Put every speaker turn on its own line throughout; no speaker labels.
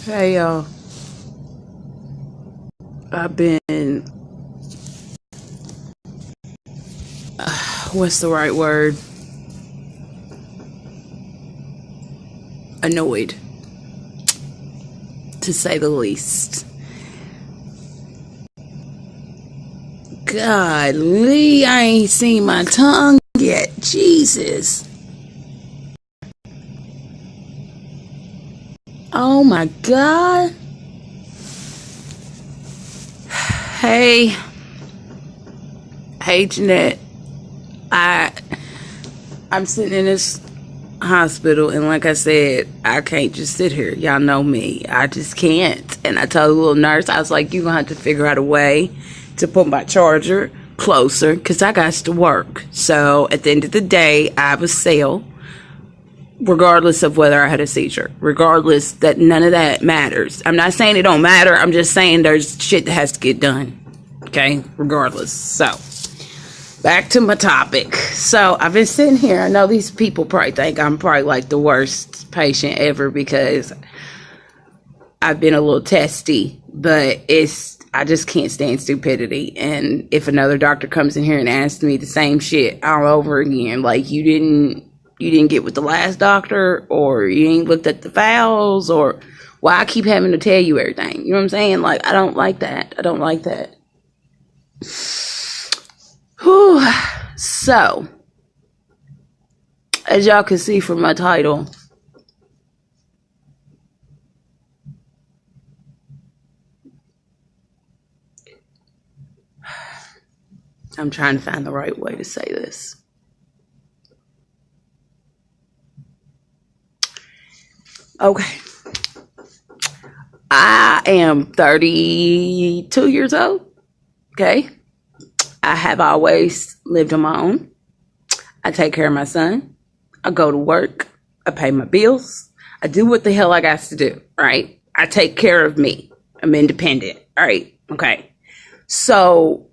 Hey y'all, I've been, what's the right word? Annoyed, to say the least. Golly, I ain't seen my tongue yet. Jesus. Oh my God. Hey. Hey, Jeanette. I'm sitting in this hospital, and like I said, I can't just sit here. Y'all know me. I just can't. And I told the little nurse, I was like, you're going to have to figure out a way to put my charger closer because I got to work. So at the end of the day, I have a sale, regardless of whether I had a seizure. Regardless, that none of that matters. I'm not saying it don't matter. I'm just saying there's shit that has to get done. Okay? Regardless. So back to my topic. So I've been sitting here. I know these people probably think I'm probably like the worst patient ever because I've been a little testy, but I just can't stand stupidity. And if another doctor comes in here and asks me the same shit all over again, like you didn't get with the last doctor, or you ain't looked at the files, or why I keep having to tell you everything. You know what I'm saying? Like, I don't like that. I don't like that. Whew. So, as y'all can see from my title, I'm trying to find the right way to say this. Okay. I am 32 years old. Okay. I have always lived on my own. I take care of my son. I go to work. I pay my bills. I do what the hell I got to do, right? I take care of me. I'm independent, all right? Okay. So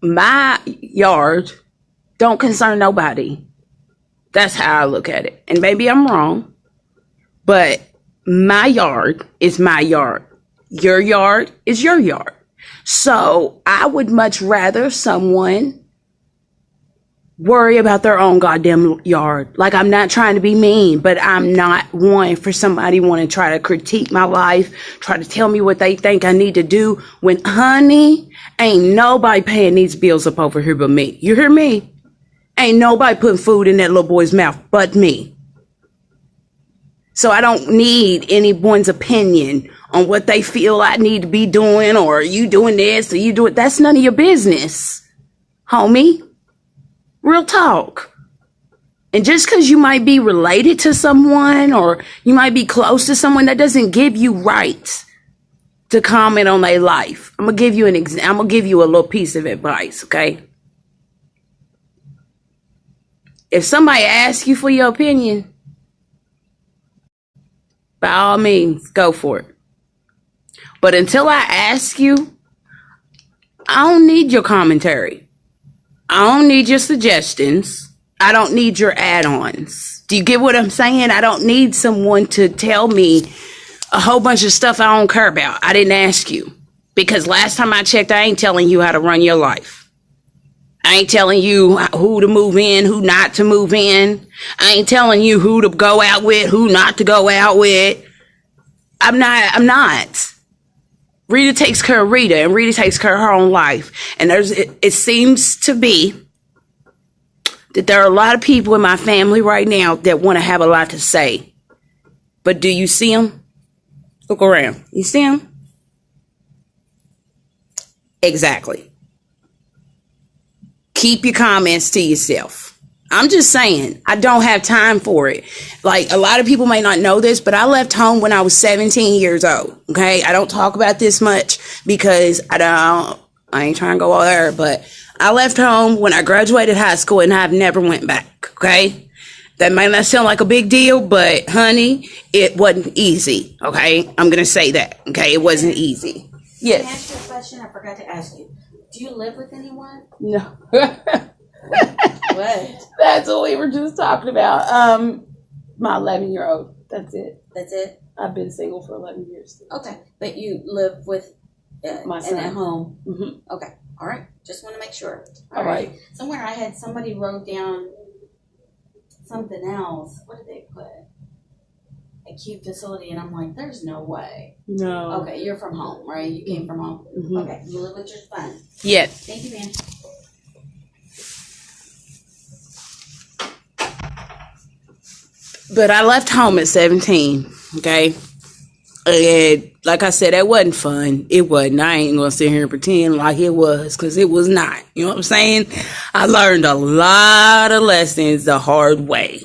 my yard don't concern nobody. That's how I look at it. And maybe I'm wrong, but my yard is my yard. Your yard is your yard. So I would much rather someone worry about their own goddamn yard. Like, I'm not trying to be mean, but I'm not one for somebody want to try to critique my life, try to tell me what they think I need to do when, honey, ain't nobody paying these bills up over here but me. You hear me? Ain't nobody putting food in that little boy's mouth but me. So I don't need anyone's opinion on what they feel I need to be doing, or you doing this, or you do it. That's none of your business, homie. Real talk. And just because you might be related to someone, or you might be close to someone, that doesn't give you rights to comment on their life. I'm gonna give you I'm gonna give you a little piece of advice, okay? If somebody asks you for your opinion, by all means, go for it. But until I ask you, I don't need your commentary. I don't need your suggestions. I don't need your add-ons. Do you get what I'm saying? I don't need someone to tell me a whole bunch of stuff I don't care about. I didn't ask you. Because last time I checked, I ain't telling you how to run your life. I ain't telling you who to move in, who not to move in. I ain't telling you who to go out with, who not to go out with. I'm not. Rita takes care of Rita, and Rita takes care of her own life. And it seems to be that there are a lot of people in my family right now that want to have a lot to say. But do you see them? Look around. You see them? Exactly. Keep your comments to yourself. I'm just saying, I don't have time for it. Like, a lot of people may not know this, but I left home when I was 17 years old. Okay. I don't talk about this much because I ain't trying to go all there, but I left home when I graduated high school and I've never went back. Okay. That might not sound like a big deal, but honey, it wasn't easy. Okay. I'm going to say that. Okay. It wasn't easy. Yes.
Can I ask you a question? I forgot to ask you. Do you live with anyone?
No.
What?
That's what we were just talking about. My 11-year-old. That's it.
That's it?
I've been single for 11 years.
Okay, but you live with
My
and at
son.
home.
Mm-hmm.
Okay, all right. Just want to make sure.
All right.
Somewhere I had somebody wrote down something else. What did they put? Acute facility, and I'm like, there's no way.
No.
Okay, you're from home, right? You came from home.
Mm-hmm.
Okay, you live with your son.
Yeah.
Thank you, man.
But I left home at 17, okay? And like I said, that wasn't fun. It wasn't. I ain't gonna sit here and pretend like it was, because it was not. You know what I'm saying? I learned a lot of lessons the hard way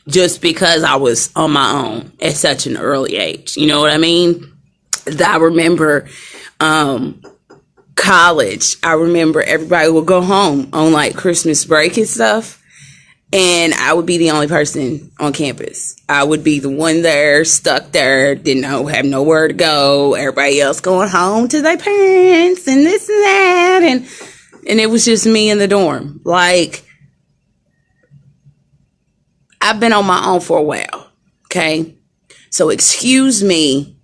just because I was on my own at such an early age. You know what I mean? I remember college. I remember everybody would go home on like Christmas break and stuff. And I would be the only person on campus. I would be the one there, stuck there, didn't know, have nowhere to go. Everybody else going home to their parents and this and that. And it was just me in the dorm. Like, I've been on my own for a while, okay? So excuse me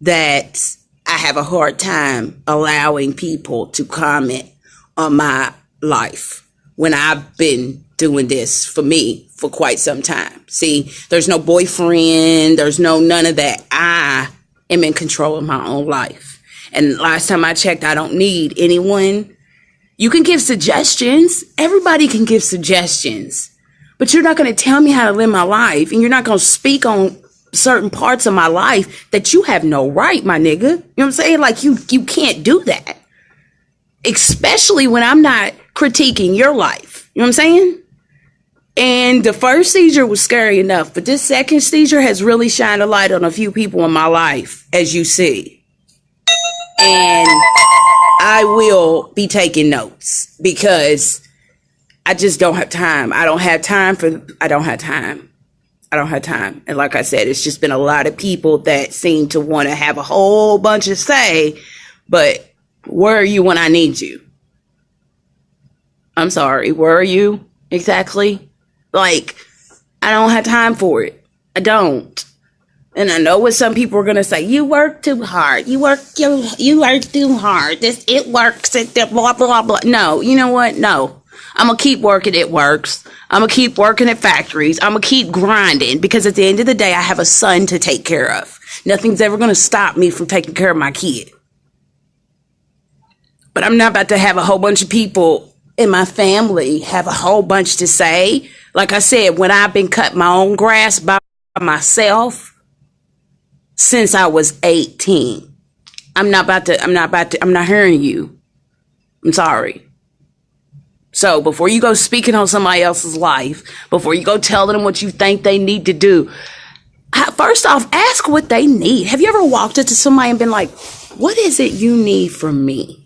that I have a hard time allowing people to comment on my life when I've been doing this for me for quite some time. See, there's no boyfriend, there's no none of that. I am in control of my own life. And last time I checked, I don't need anyone. You can give suggestions. Everybody can give suggestions. But you're not going to tell me how to live my life, and you're not going to speak on certain parts of my life that you have no right, my nigga. You know what I'm saying? Like, you can't do that. Especially when I'm not critiquing your life. You know what I'm saying? And the first seizure was scary enough, but this second seizure has really shined a light on a few people in my life, as you see. And I will be taking notes because I just don't have time. I don't have time. And like I said, it's just been a lot of people that seem to want to have a whole bunch of say, but where are you when I need you? I'm sorry, where are you exactly? Like, I don't have time for it. I don't. And I know what some people are going to say. You work too hard. You work too hard. It works. Blah, blah, blah. No, you know what? No. I'm going to keep working. It works. I'm going to keep working at factories. I'm going to keep grinding because at the end of the day, I have a son to take care of. Nothing's ever going to stop me from taking care of my kid. But I'm not about to have a whole bunch of people in my family have a whole bunch to say. Like I said, when I've been cutting my own grass by myself since I was 18, I'm not hearing you. I'm sorry. So before you go speaking on somebody else's life, before you go telling them what you think they need to do, first off, ask what they need. Have you ever walked up to somebody and been like, what is it you need from me?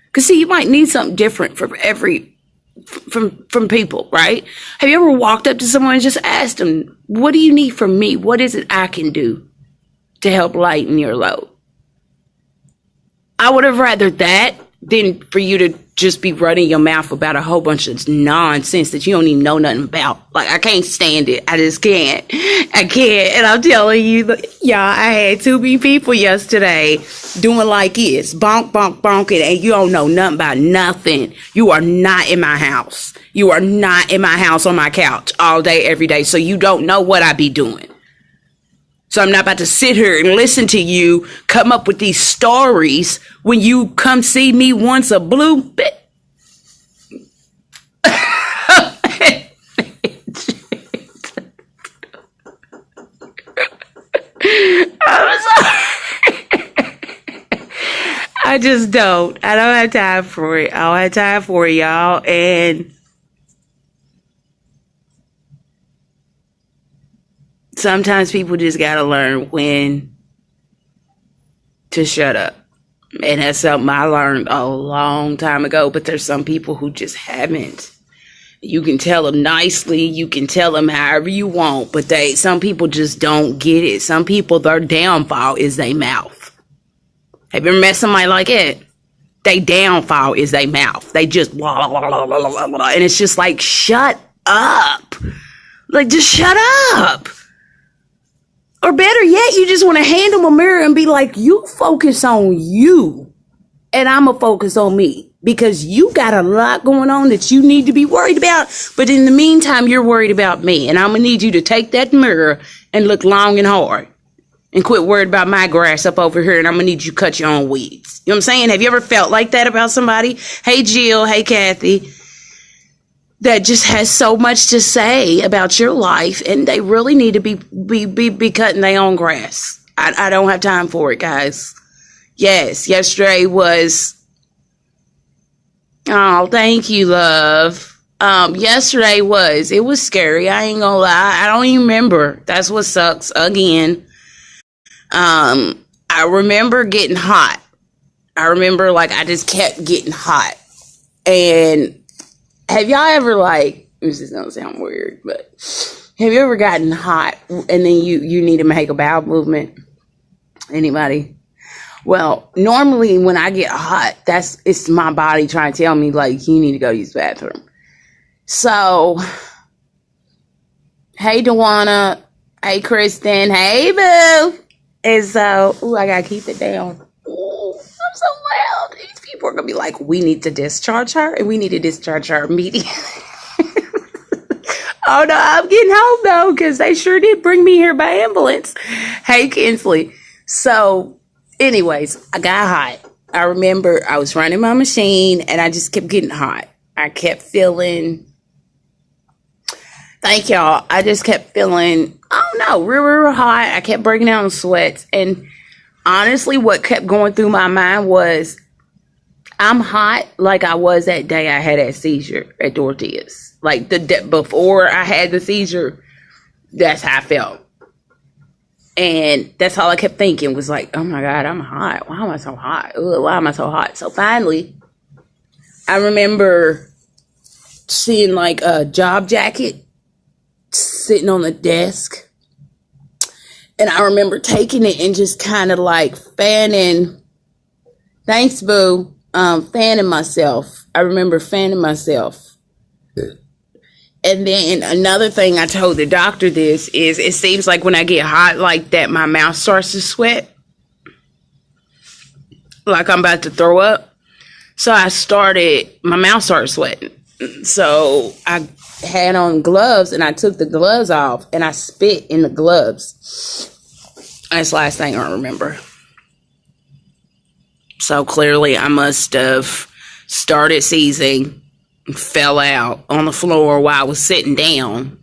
Because see, you might need something different from people, right? Have you ever walked up to someone and just asked them, what do you need from me? What is it I can do to help lighten your load? I would have rather that than for you to just be running your mouth about a whole bunch of nonsense that you don't even know nothing about. Like, I can't stand it. I just can't. I can't. And I'm telling you, y'all, I had too many people yesterday doing like this. Bonk, bonk, bonking, and you don't know nothing about nothing. You are not in my house. You are not in my house on my couch all day, every day. So you don't know what I be doing. So I'm not about to sit here and listen to you come up with these stories when you come see me once a blue bit. I'm sorry. I just don't. I don't have time for it. I don't have time for it, y'all. And sometimes people just gotta learn when to shut up. And that's something I learned a long time ago, but there's some people who just haven't. You can tell them nicely, you can tell them however you want, but some people just don't get it. Some people, their downfall is their mouth. Have you ever met somebody like it? Their downfall is their mouth. They just blah, blah, blah, blah, blah, blah, and it's just like, shut up. Like, just shut up. Or better yet, you just want to hand them a mirror and be like, you focus on you and I'm going to focus on me because you got a lot going on that you need to be worried about. But in the meantime, you're worried about me, and I'm going to need you to take that mirror and look long and hard and quit worried about my grass up over here. And I'm going to need you to cut your own weeds. You know what I'm saying? Have you ever felt like that about somebody? Hey, Jill. Hey, Kathy. That just has so much to say about your life, and they really need to be cutting their own grass. I don't have time for it, guys. Yes, yesterday was. Oh, thank you, love. Yesterday it was scary. I ain't gonna lie. I don't even remember. That's what sucks again. I remember getting hot. I remember I just kept getting hot. And have y'all ever this is gonna sound weird, but have you ever gotten hot and then you need to make a bowel movement? Anybody? Well, normally when I get hot, it's my body trying to tell me you need to go use the bathroom. So, hey Dewana, hey Kristen, hey boo. And so, I gotta keep it down. Ooh, I'm so loud. These people are gonna be like, we need to discharge her, and we need to discharge her immediately. Oh no, I'm getting home though, because they sure did bring me here by ambulance. Hey Kinsley. So, anyways, I got hot. I remember I was running my machine and I just kept getting hot. I kept feeling, thank y'all. I just kept feeling, real hot. I kept breaking out in sweats. And honestly, what kept going through my mind was, I'm hot like I was that day I had that seizure at Dorothea's. Before I had the seizure, that's how I felt. And that's all I kept thinking was oh my God, I'm hot. Why am I so hot? Ugh, why am I so hot? So finally, I remember seeing a job jacket sitting on the desk. And I remember taking it and just kind of fanning. Thanks, boo. Fanning myself. I remember fanning myself. And then another thing I told the doctor is it seems like when I get hot like that, my mouth starts to sweat. Like I'm about to throw up. So my mouth started sweating. So I had on gloves and I took the gloves off and I spit in the gloves. That's the last thing I remember. So clearly I must have started seizing. Fell out on the floor while I was sitting down.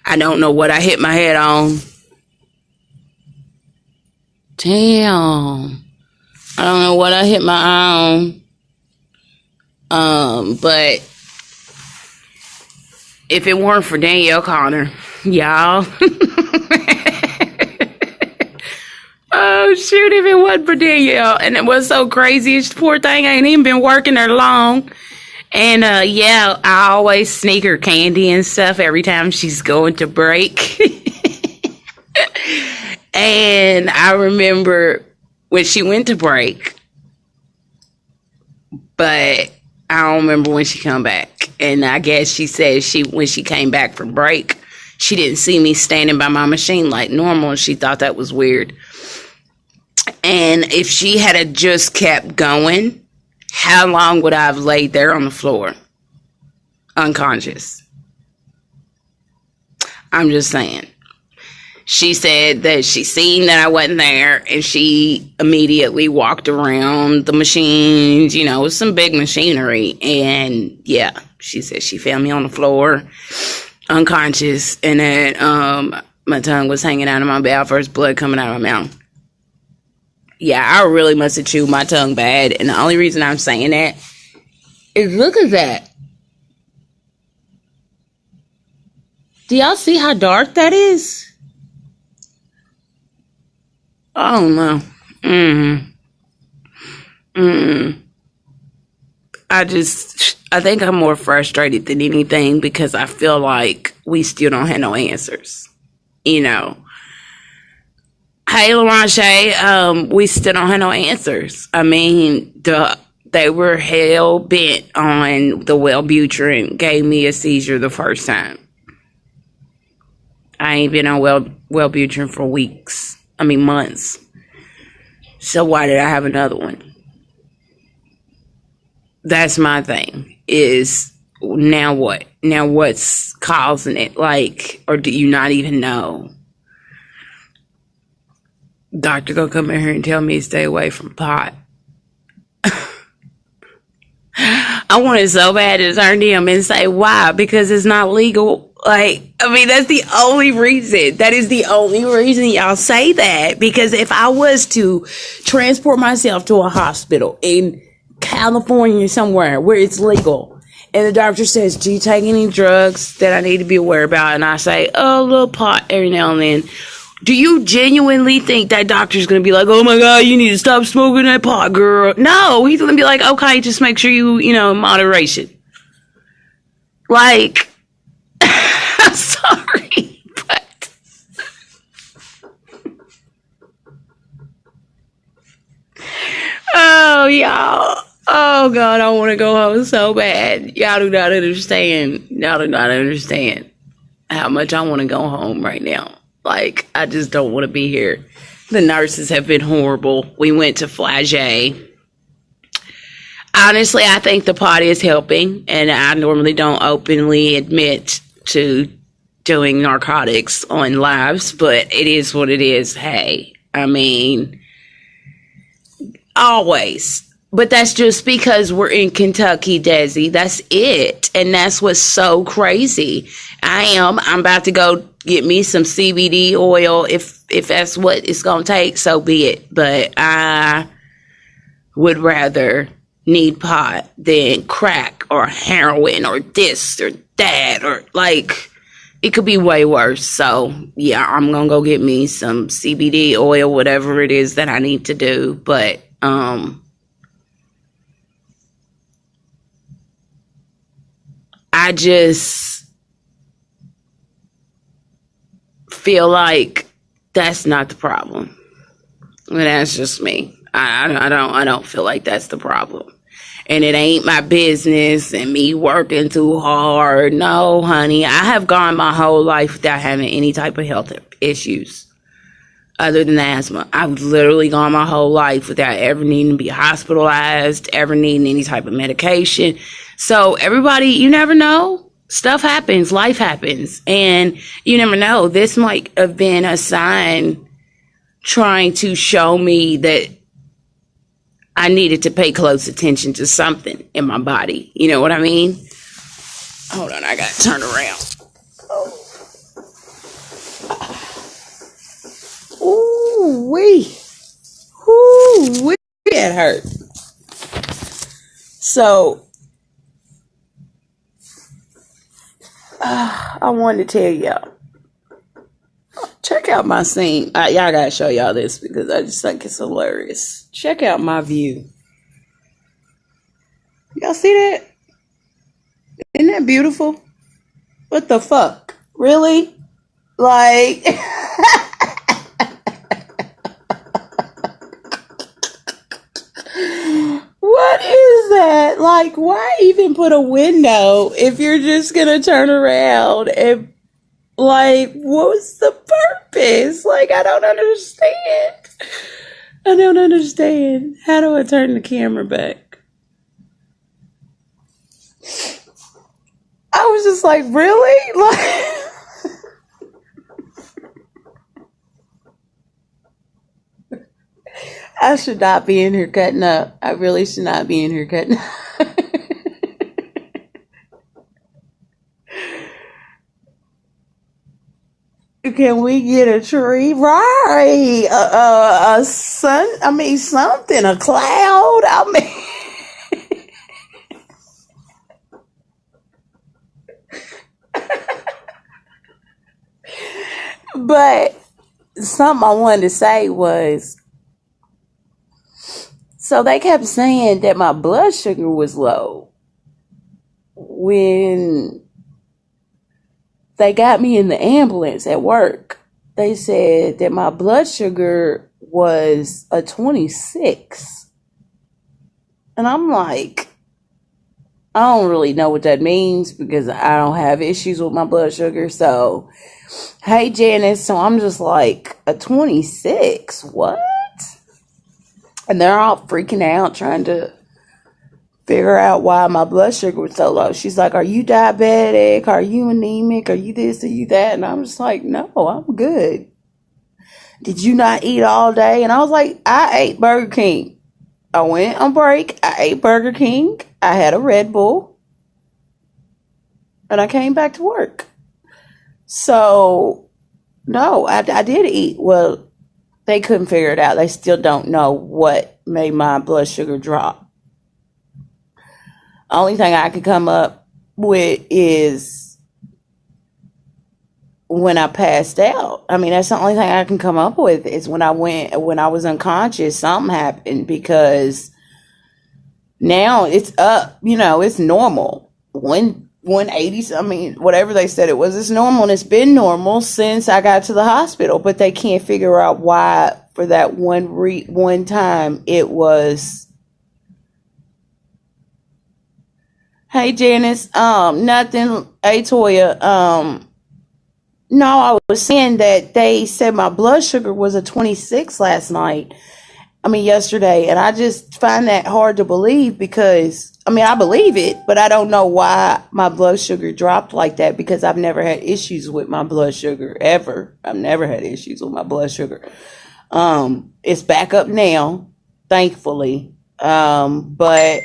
I don't know what I hit my head on. Damn. I don't know what I hit my eye on. But if it weren't for Danielle Connor, y'all. Oh shoot, if it wasn't for Danielle. And it was so crazy. This poor thing ain't even been working there long. And, I always sneak her candy and stuff every time she's going to break. And I remember when she went to break, but I don't remember when she come back. And I guess she said when she came back from break, she didn't see me standing by my machine like normal. And she thought that was weird. And if she had just kept going, how long would I have laid there on the floor? Unconscious. I'm just saying. She said that she seen that I wasn't there and she immediately walked around the machines, it was some big machinery. And yeah, she said she found me on the floor, unconscious, and that my tongue was hanging out of my mouth, first blood coming out of my mouth. Yeah, I really must have chewed my tongue bad. And the only reason I'm saying that is look at that. Do y'all see how dark that is? Oh, no. I think I'm more frustrated than anything because I feel like we still don't have no answers. Hey, LaRanche, we still don't have no answers. I mean, they were hell bent on the Wellbutrin gave me a seizure the first time. I ain't been on Wellbutrin for weeks. I mean months. So why did I have another one? That's my thing. Is now what? Now what's causing it? Like, or do you not even know? Doctor gonna come in here and tell me to stay away from pot. I wanted so bad to turn to him and say why, because it's not legal. Like, I mean, that's the only reason. That is the only reason y'all say that. Because if I was to transport myself to a hospital in California somewhere where it's legal, and the doctor says, do you take any drugs that I need to be aware about? And I say, oh, a little pot every now and then. Do you genuinely think that doctor's going to be like, oh my God, you need to stop smoking that pot, girl? No, he's going to be like, okay, just make sure you know, moderation. Like, I'm sorry, but oh, y'all. Oh, God, I want to go home so bad. Y'all do not understand. Y'all do not understand how much I want to go home right now. Like, I just don't want to be here. The nurses have been horrible. We went to Flagey. Honestly, I think the pot is helping, and I normally don't openly admit to doing narcotics on lives, but it is what it is. Hey, I mean, always. But that's just because we're in Kentucky, Desi. That's it. And that's what's so crazy. I'm about to go get me some CBD oil if that's what it's going to take, so be it. But I would rather need pot than crack or heroin or this or that, or like, it could be way worse. So yeah, I'm going to go get me some CBD oil, whatever it is that I need to do. But, I just feel like that's not the problem. And that's just me. I don't feel like that's the problem. And it ain't my business and me working too hard. No, honey. I have gone my whole life without having any type of health issues other than asthma. I've literally gone my whole life without ever needing to be hospitalized, ever needing any type of medication. So everybody, you never know. Stuff happens. Life happens. And you never know. This might have been a sign trying to show me that I needed to pay close attention to something in my body. You know what I mean? Hold on. I got to turn around. Ooh, wee. Ooh, wee. That hurt. So, I wanted to tell y'all. Check out my scene. Y'all gotta show y'all this because I just think it's hilarious. Check out my view. Y'all see that? Isn't that beautiful? What the fuck? Really? Like, what is that? Like, why even put a window if you're just gonna turn around and, like, what's the purpose? Like, I don't understand. I don't understand. How do I turn the camera back? I was just like, really? Like, I should not be in here cutting up. I really should not be in here cutting up. Can we get a tree? Right. A sun. I mean, something. A cloud. I mean, but something I wanted to say was, so they kept saying that my blood sugar was low when they got me in the ambulance at work. They said that my blood sugar was a 26. And I'm like, I don't really know what that means because I don't have issues with my blood sugar. So Hey, Janice. So I'm just like, a 26? What? And they're all freaking out trying to figure out why my blood sugar was so low. She's like, are you diabetic? Are you anemic? Are you this? Are you that? And I'm just like, no, I'm good. Did you not eat all day? And I was like, I ate Burger King. I went on break. I ate Burger King. I had a Red Bull. And I came back to work. So, no, I did eat. Well, they couldn't figure it out. They still don't know what made my blood sugar drop. Only thing I could come up with is when I passed out. I mean, that's the only thing I can come up with is when I was unconscious, something happened because now it's up, it's normal. 180, I mean, whatever they said it was, it's normal, and it's been normal since I got to the hospital, but they can't figure out why for that one time it was. Hey, Janice, nothing. Hey, Toya, no, I was saying that they said my blood sugar was a 26 yesterday, and I just find that hard to believe because, I believe it, but I don't know why my blood sugar dropped like that because I've never had issues with my blood sugar, ever. I've never had issues with my blood sugar. It's back up now, thankfully, but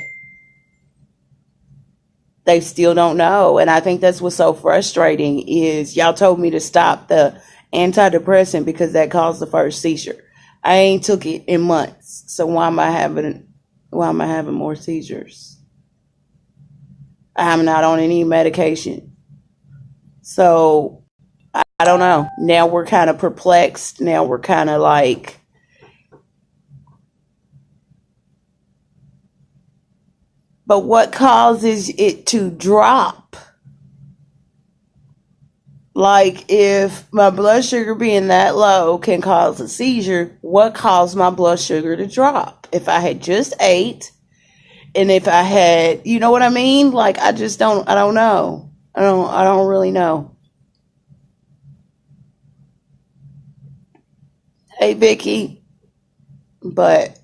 they still don't know. And I think that's what's so frustrating is y'all told me to stop the antidepressant because that caused the first seizure. I ain't took it in months. So why am I having more seizures? I'm not on any medication. So I don't know. Now we're kind of perplexed. Now we're kind of like, but what causes it to drop? Like, if my blood sugar being that low can cause a seizure, what caused my blood sugar to drop? If I had just ate, and if I had, you know what I mean? Like, I don't know. I don't really know. Hey, Vicky. But,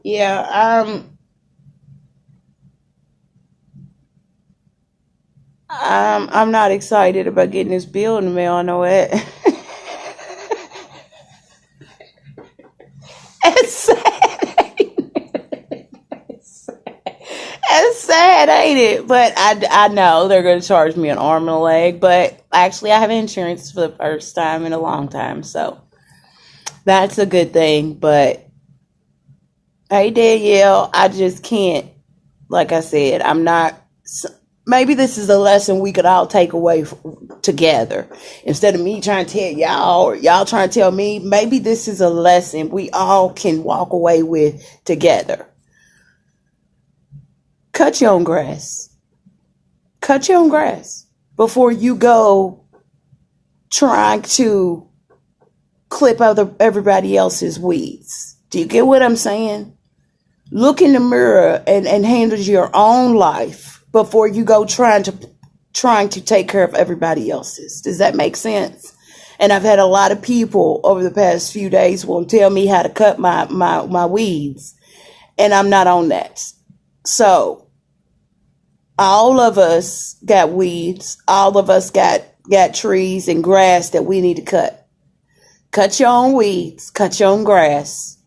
yeah, I'm not excited about getting this bill in the mail. I know it. It's sad. It's sad, ain't it? But I know they're going to charge me an arm and a leg. But actually, I have insurance for the first time in a long time. So that's a good thing. But hey, Danielle, I just can't. Like I said, I'm not. Maybe this is a lesson we could all take away together. Instead of me trying to tell y'all or y'all trying to tell me, maybe this is a lesson we all can walk away with together. Cut your own grass. Cut your own grass before you go trying to clip everybody else's weeds. Do you get what I'm saying? Look in the mirror and handle your own life before you go trying to take care of everybody else's. Does that make sense? And I've had a lot of people over the past few days will tell me how to cut my weeds, and I'm not on that. So all of us got weeds. All of us got trees and grass that we need to cut. Cut your own weeds. Cut your own grass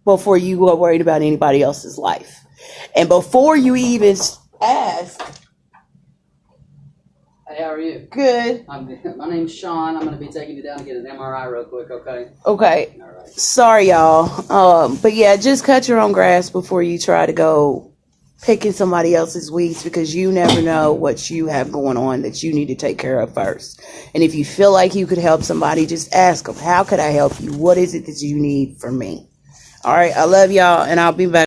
before you go worried about anybody else's life. And before you even ask.
Hey, how are you?
Good.
My name's Sean. I'm going to be taking you down to get an MRI real quick, okay?
Okay.
All right.
Sorry, y'all. But yeah, just cut your own grass before you try to go picking somebody else's weeds because you never know what you have going on that you need to take care of first. And if you feel like you could help somebody, just ask them, how could I help you? What is it that you need from me? All right. I love y'all, and I'll be back.